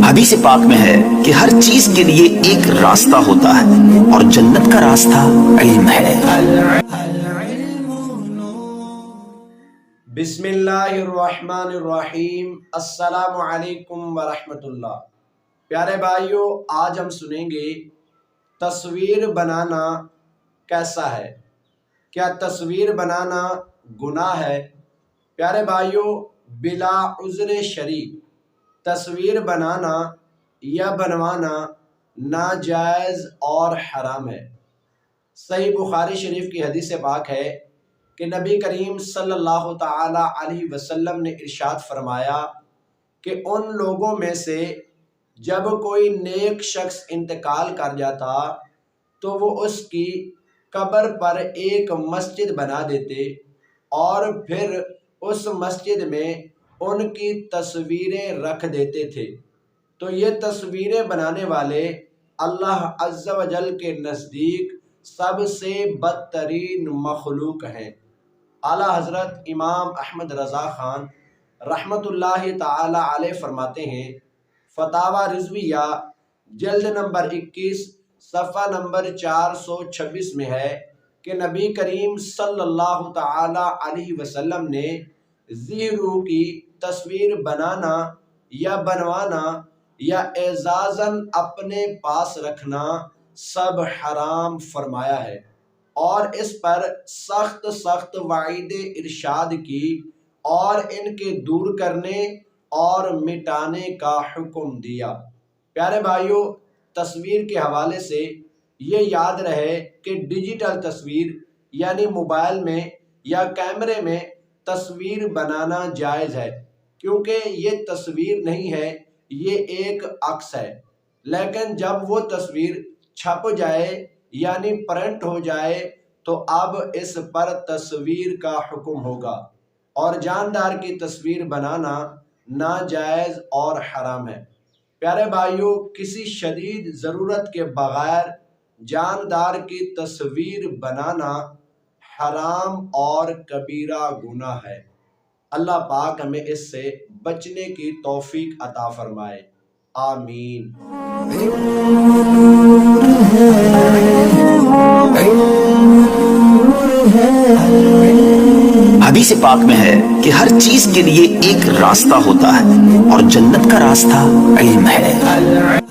حدیث پاک میں ہے کہ ہر چیز کے لیے ایک راستہ ہوتا ہے اور جنت کا راستہ علم ہے۔ بسم اللہ الرحمن الرحیم۔ السلام علیکم ورحمۃ اللہ۔ پیارے بھائیو، آج ہم سنیں گے تصویر بنانا کیسا ہے؟ کیا تصویر بنانا گناہ ہے؟ پیارے بھائیو، بلا عذر شرعی تصویر بنانا یا بنوانا ناجائز اور حرام ہے۔ صحیح بخاری شریف کی حدیث پاک ہے کہ نبی کریم صلی اللہ تعالی علیہ وسلم نے ارشاد فرمایا کہ ان لوگوں میں سے جب کوئی نیک شخص انتقال کر جاتا تو وہ اس کی قبر پر ایک مسجد بنا دیتے اور پھر اس مسجد میں ان کی تصویریں رکھ دیتے تھے، تو یہ تصویریں بنانے والے اللہ عز و جل کے نزدیک سب سے بدترین مخلوق ہیں۔ اعلیٰ حضرت امام احمد رضا خان رحمۃ اللہ تعالی علیہ فرماتے ہیں، فتاوی رضویہ جلد نمبر 21 صفحہ نمبر 426 میں ہے کہ نبی کریم صلی اللہ تعالی علیہ وسلم نے ذی روح کی تصویر بنانا یا بنوانا یا اعزازاً اپنے پاس رکھنا سب حرام فرمایا ہے، اور اس پر سخت وعید ارشاد کی اور ان کے دور کرنے اور مٹانے کا حکم دیا۔ پیارے بھائیو، تصویر کے حوالے سے یہ یاد رہے کہ ڈیجیٹل تصویر یعنی موبائل میں یا کیمرے میں تصویر بنانا جائز ہے، کیونکہ یہ تصویر نہیں ہے، یہ ایک عکس ہے۔ لیکن جب وہ تصویر چھپ جائے یعنی پرنٹ ہو جائے تو اب اس پر تصویر کا حکم ہوگا، اور جاندار کی تصویر بنانا ناجائز اور حرام ہے۔ پیارے بھائیو، کسی شدید ضرورت کے بغیر جاندار کی تصویر بنانا حرام اور کبیرہ گناہ ہے۔ اللہ پاک ہمیں اس سے بچنے کی توفیق عطا فرمائے، آمین۔ حدیث پاک میں ہے کہ ہر چیز کے لیے ایک راستہ ہوتا ہے اور جنت کا راستہ علم ہے۔